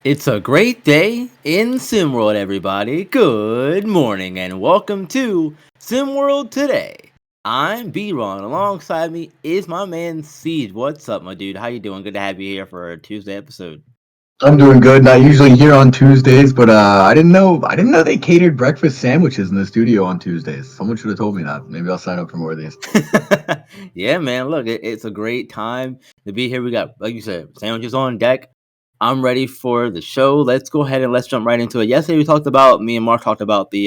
It's a great day in SimWorld, everybody. Good morning and welcome to SimWorld Today. I'm B-Ron. Alongside me is my man Ceej. What's up, my dude? How you doing? Good to have you here for a Tuesday episode. I'm doing good. Not usually here on Tuesdays, but I didn't know they catered breakfast sandwiches in the studio on Tuesdays. Someone should have told me that. Maybe I'll sign up for more of these. Yeah, man. Look, it's a great time to be here. We got, like you said, sandwiches on deck. I'm ready for the show. Let's go ahead and let's jump right into it. Yesterday, me and Mark talked about the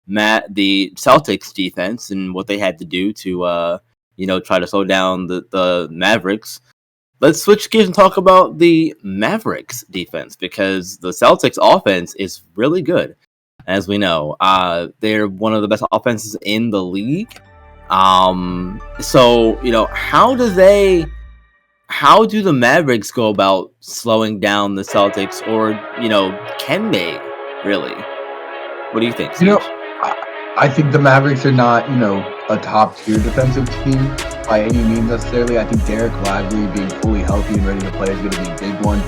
Celtics defense and what they had to do to try to slow down the Mavericks. Let's switch gears and talk about the Mavericks defense because the Celtics offense is really good, as we know. They're one of the best offenses in the league. So how do the Mavericks go about slowing down the Celtics, or can they really? What do you think, You know, Siege? I think the Mavericks are not, a top tier defensive team by any means necessarily. I think Derek Lively being fully healthy and ready to play is going to be a big one.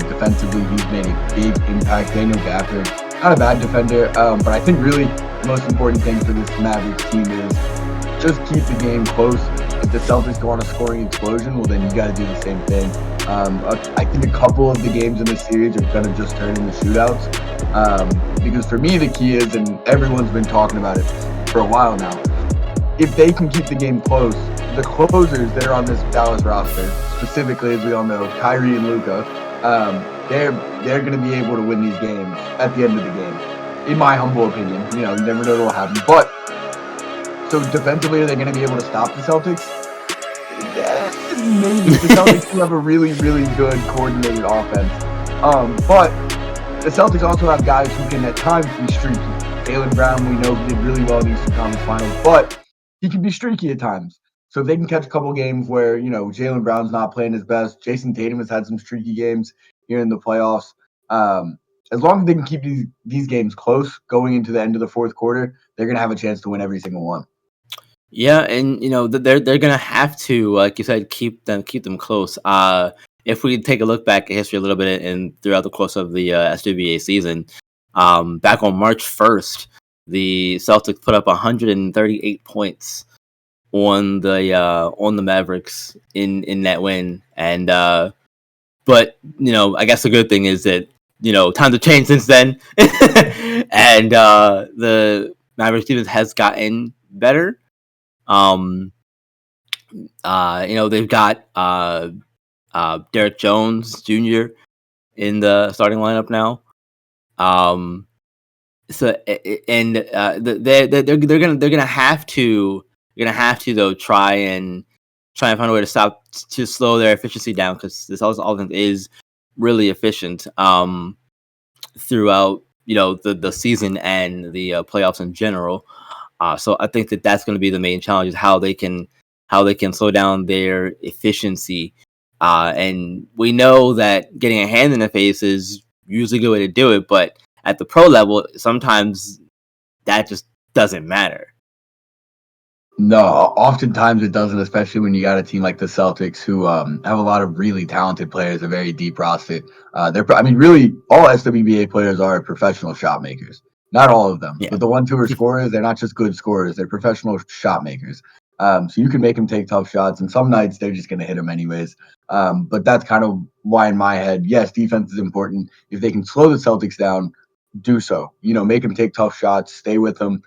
Defensively, he's made a big impact. Daniel Gafford, not a bad defender, but I think really the most important thing for this Mavericks team is just keep the game close. If the Celtics go on a scoring explosion, well, then you got to do the same thing. I think a couple of the games in this series are going to just turn into shootouts. Because for me, the key is, and everyone's been talking about it for a while now, if they can keep the game close, the closers that are on this Dallas roster, specifically, as we all know, Kyrie and Luka, they're going to be able to win these games at the end of the game. In my humble opinion, you never know what will happen. But so defensively, are they going to be able to stop the Celtics? Yeah, maybe. The Celtics do have a really, really good coordinated offense. But the Celtics also have guys who can at times be streaky. Jaylen Brown, we know, did really well in the Eastern Conference Finals, but he can be streaky at times. So if they can catch a couple games where, Jaylen Brown's not playing his best, Jason Tatum has had some streaky games here in the playoffs. As long as they can keep these games close going into the end of the fourth quarter, they're going to have a chance to win every single one. Yeah, and they're gonna have to, like you said, keep them close. If we take a look back at history a little bit and throughout the course of the SWBA season, back on March 1st, the Celtics put up 138 points on the Mavericks in that win, and but I guess the good thing is that times have changed since then, and the Mavericks defense has gotten better. Um, they've got Derek Jones Jr. in the starting lineup now. Um, so and they're gonna have to though try and find a way to slow their efficiency down because this offense is really efficient throughout the season and the playoffs in general. So I think that's going to be the main challenge is how they can slow down their efficiency. And we know that getting a hand in the face is usually a good way to do it, but at the pro level, sometimes that just doesn't matter. No, oftentimes it doesn't, especially when you got a team like the Celtics who have a lot of really talented players, a very deep roster. Really, all SWBA players are professional shot makers. Not all of them, Yeah. but the ones who are scorers, they're not just good scorers; they're professional shot makers. So you can make them take tough shots, and some nights they're just going to hit them anyways. But that's kind of why, in my head, yes, defense is important. If they can slow the Celtics down, do so. Make them take tough shots, stay with them,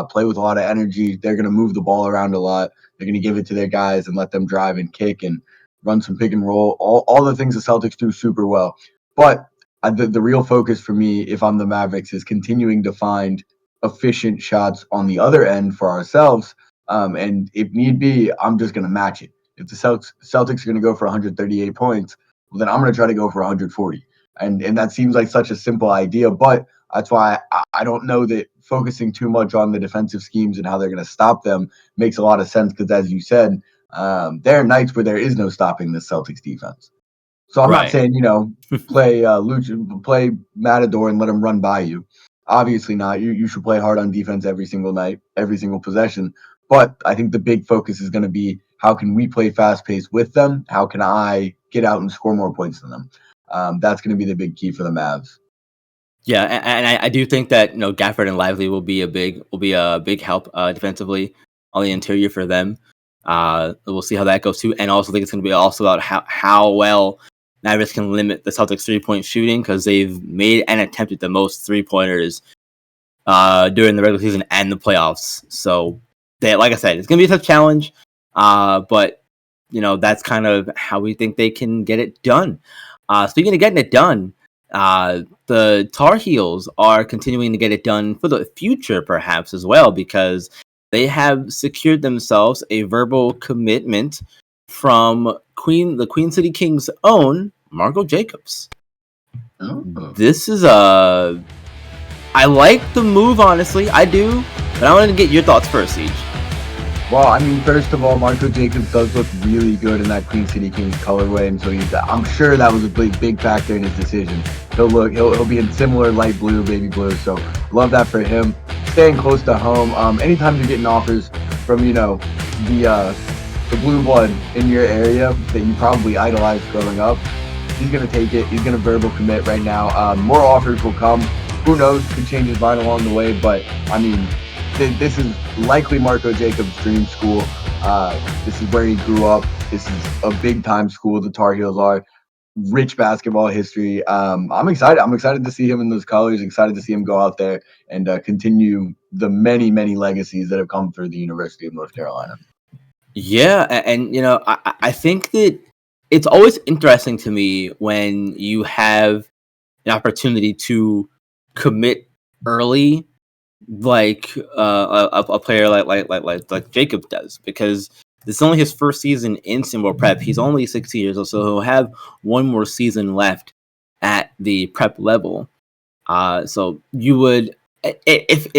play with a lot of energy. They're going to move the ball around a lot. They're going to give it to their guys and let them drive and kick and run some pick and roll. All the things the Celtics do super well. But the real focus for me, if I'm the Mavericks, is continuing to find efficient shots on the other end for ourselves. And if need be, I'm just going to match it. If the Celtics are going to go for 138 points, well, then I'm going to try to go for 140. And that seems like such a simple idea, but that's why I don't know that focusing too much on the defensive schemes and how they're going to stop them makes a lot of sense because, as you said, there are nights where there is no stopping the Celtics defense. So I'm not Right. saying play Matador and let them run by you. Obviously not. You should play hard on defense every single night, every single possession. But I think the big focus is going to be how can we play fast paced with them? How can I get out and score more points than them? That's going to be the big key for the Mavs. Yeah, and I do think that Gafford and Lively will be a big help defensively on the interior for them. We'll see how that goes too, and also think it's going to be also about how well Mavericks can limit the Celtics 3-point shooting, because they've made and attempted the most 3-pointers during the regular season and the playoffs. So, like I said, it's going to be a tough challenge, but that's kind of how we think they can get it done. Speaking of getting it done, the Tar Heels are continuing to get it done for the future, perhaps as well, because they have secured themselves a verbal commitment from the Queen City Kings' own Marco Jacobs. Oh. This is I like the move, honestly, I do, but I want to get your thoughts first, Ceej. Well, I mean, first of all, Marco Jacobs does look really good in that Queen City Kings colorway, and so I'm sure that was a big factor in his decision. He'll be in similar light blue, baby blue, so love that for him. Staying close to home. Anytime you're getting offers from the blue blood in your area that you probably idolized growing up, he's gonna take it. He's gonna verbal commit right now. More offers will come. Who knows? Could change his mind along the way, but I mean, this is likely Marco Jacobs' dream school. This is where he grew up. This is a big-time school. The Tar Heels are. Rich basketball history. I'm excited. I'm excited to see him in those colors. Excited to see him go out there and continue the many, many legacies that have come through the University of North Carolina. Yeah, and I think that it's always interesting to me when you have an opportunity to commit early, like a player like Jacob does, because this is only his first season in SimWorld Prep. He's only 16 years old, so he'll have one more season left at the prep level. So you would, if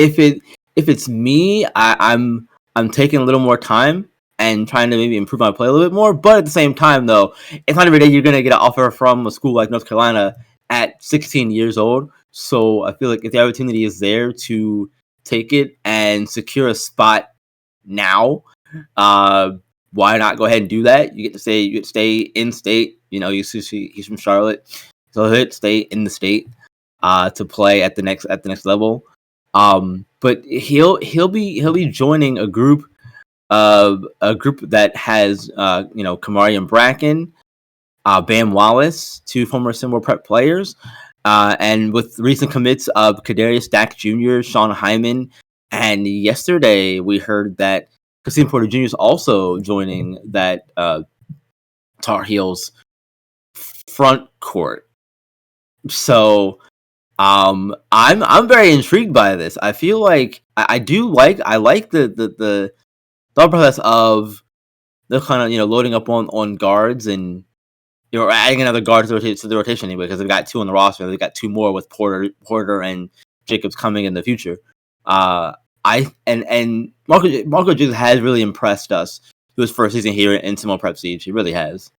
it's me, I'm taking a little more time and trying to maybe improve my play a little bit more. But at the same time, though, it's not every day you're gonna get an offer from a school like North Carolina at 16 years old. So I feel like if the opportunity is there to take it and secure a spot now, why not go ahead and do that? You get to stay in state. He's from Charlotte, so he'll stay in the state to play at the next level. But he'll be joining a group that has Kamari and Bracken, Bam Wallace, two former SimWorld Prep players. And with recent commits of Kadarius Stack Jr., Sean Hyman, and yesterday we heard that Kasim Porter Jr. is also joining that Tar Heels front court. So I'm very intrigued by this. I feel like I like the thought process of the kind of loading up on guards, and adding another guard to the rotation anyway, because they've got two on the roster. They've got two more with Porter and Jacobs coming in the future. Marco Jacobs has really impressed us through his first season here in SimWorld Prep Siege. He really has.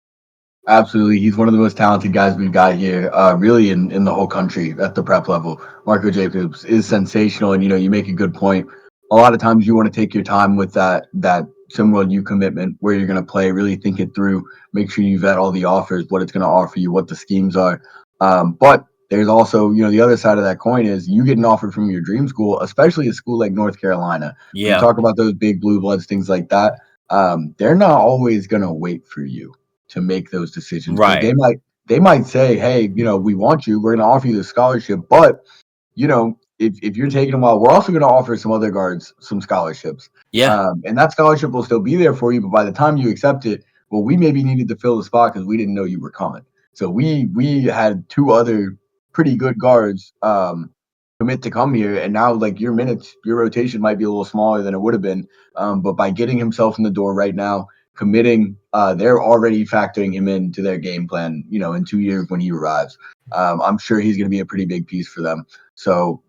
Absolutely. He's one of the most talented guys we've got here, really in the whole country at the prep level. Marco Jacobs is sensational, and you make a good point. A lot of times you want to take your time with that SimWorld U commitment, where you're going to play, really think it through, make sure you vet all the offers, what it's going to offer you, what the schemes are. But there's also, the other side of that coin is you get an offer from your dream school, especially a school like North Carolina. Yeah. We talk about those big blue bloods, things like that. They're not always going to wait for you to make those decisions. Right. They might say, hey, we want you. We're going to offer you the scholarship, but if you're taking them out, we're also going to offer some other guards some scholarships. Yeah. And that scholarship will still be there for you, but by the time you accept it, well, we maybe needed to fill the spot because we didn't know you were coming. So we had two other pretty good guards commit to come here, and now your rotation might be a little smaller than it would have been. But by getting himself in the door right now, committing, they're already factoring him into their game plan, in 2 years when he arrives. I'm sure he's going to be a pretty big piece for them. So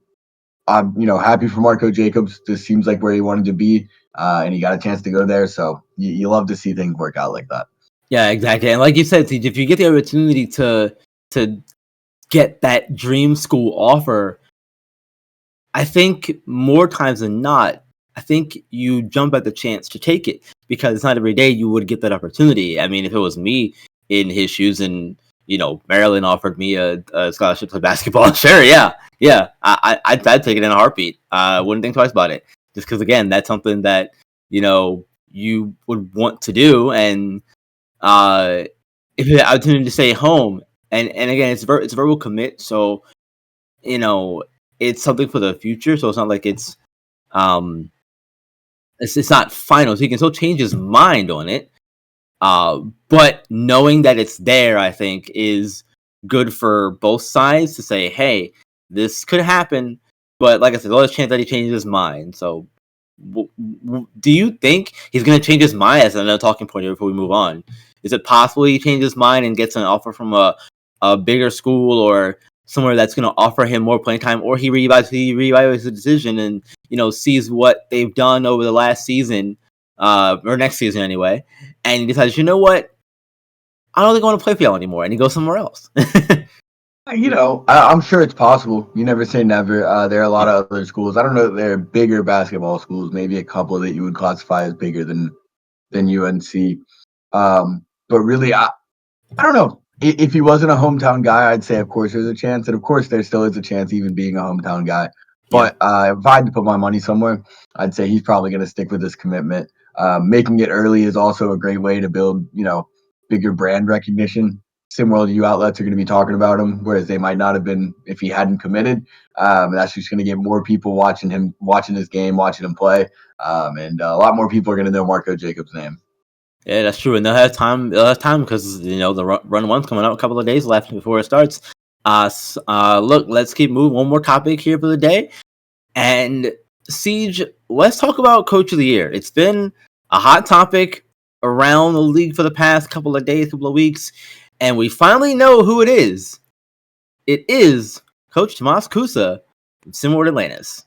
I'm, happy for Marco Jacobs. This seems like where he wanted to be, and he got a chance to go there. So you love to see things work out like that. Yeah, exactly. And like you said, Ceej, if you get the opportunity to get that dream school offer, I think more times than not, I think you jump at the chance to take it, because it's not every day you would get that opportunity. I mean, if it was me in his shoes and Maryland offered me a scholarship to basketball. Sure, yeah. I'd take it in a heartbeat. I wouldn't think twice about it. Just because, again, that's something that you would want to do, and if you had the opportunity to stay home, and again, it's a verbal commit, so it's something for the future. So it's not like um it's not final. So he can still change his mind on it. But knowing that it's there, I think, is good for both sides to say, hey, this could happen. But like I said, there's always a chance that he changes his mind. So do you think he's going to change his mind? As another talking point here before we move on, is it possible he changes his mind and gets an offer from a bigger school or somewhere that's going to offer him more playing time, or he reevaluates the decision and sees what they've done over the last season, or next season anyway, and he decides, you know what, I don't think I want to play for y'all anymore, and he goes somewhere else. I'm sure it's possible. You never say never. There are a lot of other schools. I don't know that they're bigger basketball schools. Maybe a couple that you would classify as bigger than UNC. But really, I don't know. If he wasn't a hometown guy, I'd say, of course, there's a chance. And of course, there still is a chance, even being a hometown guy. But if I had to put my money somewhere, I'd say he's probably going to stick with this commitment. Making it early is also a great way to build, bigger brand recognition. SimWorld U outlets are going to be talking about him, whereas they might not have been if he hadn't committed. That's just going to get more people watching his game, watching him play. And a lot more people are going to know Marco Jacobs' name. Yeah, that's true, and they'll have time. Because the run one's coming out a couple of days left before it starts. Look, let's keep moving. One more topic here for the day, and Ceej, let's talk about Coach of the Year. It's been a hot topic around the league for the past couple of days, couple of weeks, and we finally know who it is. It is Coach Tomas Kusa from SimWorld Atlantis.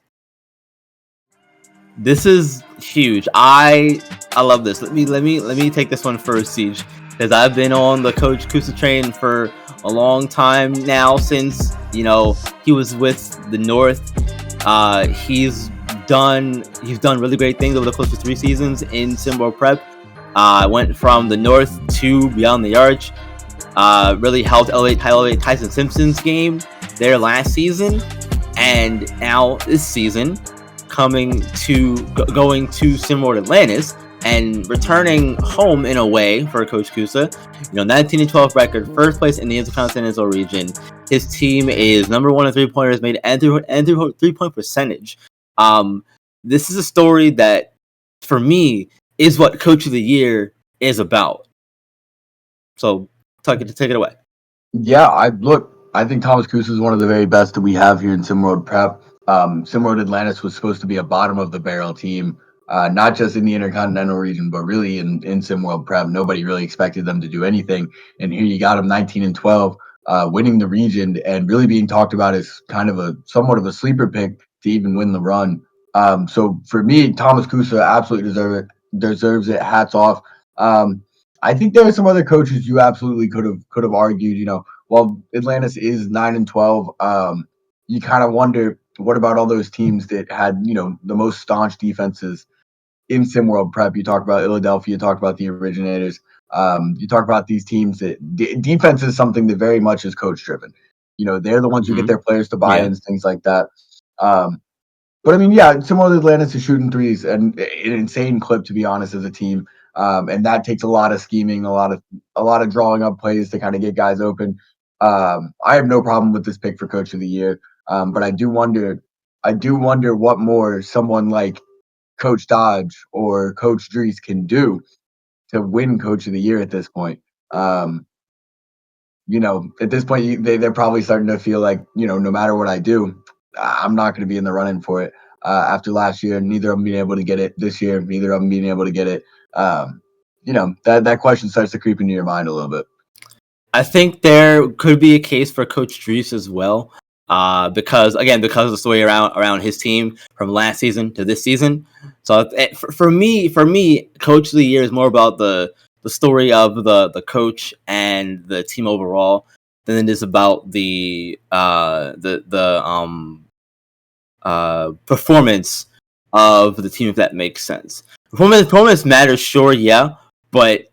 This is huge. I love this. Let me take this one first, Ceej, because I've been on the Coach Kusa train for a long time now. Since he was with the North, he's done really great things over the course of 3 seasons in SimWorld Prep. Went from the North to Beyond the Arch. Really helped elevate Tyson Simpson's game there last season, and now this season, going to SimWorld Atlantis and returning home in a way for Coach Kusa. 19-12 record, first place in the Intercontinental region. His team is number 1 in 3-pointers made and through 3-point percentage. This is a story that, for me, is what Coach of the Year is about. So, take it away. Yeah, I think Tomas Kusa is one of the very best that we have here in SimWorld Prep. SimWorld Atlantis was supposed to be a bottom of the barrel team, not just in the Intercontinental region, but really in SimWorld Prep. Nobody really expected them to do anything, and here you got them 19-12, winning the region, and really being talked about as kind of somewhat of a sleeper pick to even win the run. So for me, Tomas Kusa absolutely deserves it. Hats off. I think there are some other coaches you absolutely could have argued. While Atlantis is 9-12, you kind of wonder, what about all those teams that had the most staunch defenses in SimWorld Prep? You talk about Philadelphia, you talk about the Originators, you talk about these teams that defense is something that very much is coach driven. They're the ones who get their players to buy-ins, things like that. But I mean, yeah, SimWorld Atlantis is shooting threes and an insane clip, to be honest, as a team. And that takes a lot of scheming, a lot of drawing up plays to kind of get guys open. I have no problem with this pick for Coach of the Year, but I do wonder what more someone like Coach Dodge or Coach Dries can do to win Coach of the Year at this point. At this point, they're probably starting to feel like, no matter what I do, I'm not going to be in the running for it. After last year, neither of them being able to get it this year, neither of them being able to get it. That question starts to creep into your mind a little bit. I think there could be a case for Coach Dries as well, because of the story around his team from last season to this season. So for me, Coach of the Year is more about the story of the coach and the team overall than it is about the performance of the team, if that makes sense. Performance matters, sure, yeah, but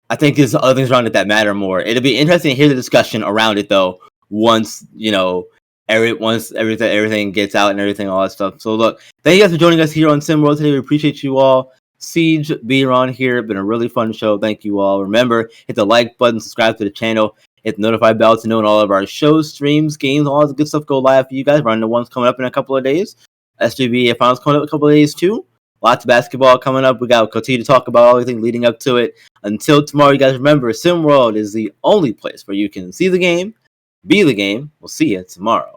I think there's other things around it that matter more. It'll be interesting to hear the discussion around it though. Once once everything gets out and everything, all that stuff. So look, thank you guys for joining us here on SimWorld today. We appreciate you all. Ceej being on here, been a really fun show. Thank you all. Remember, hit the like button, subscribe to the channel, hit the notify bell to know when all of our shows, streams, games, all the good stuff go live for you guys. Running the ones coming up in a couple of days. SGBA finals coming up in a couple of days too. Lots of basketball coming up. We got continue to talk about everything leading up to it. Until tomorrow, you guys remember, SimWorld is the only place where you can see the game, be the game. We'll see you tomorrow.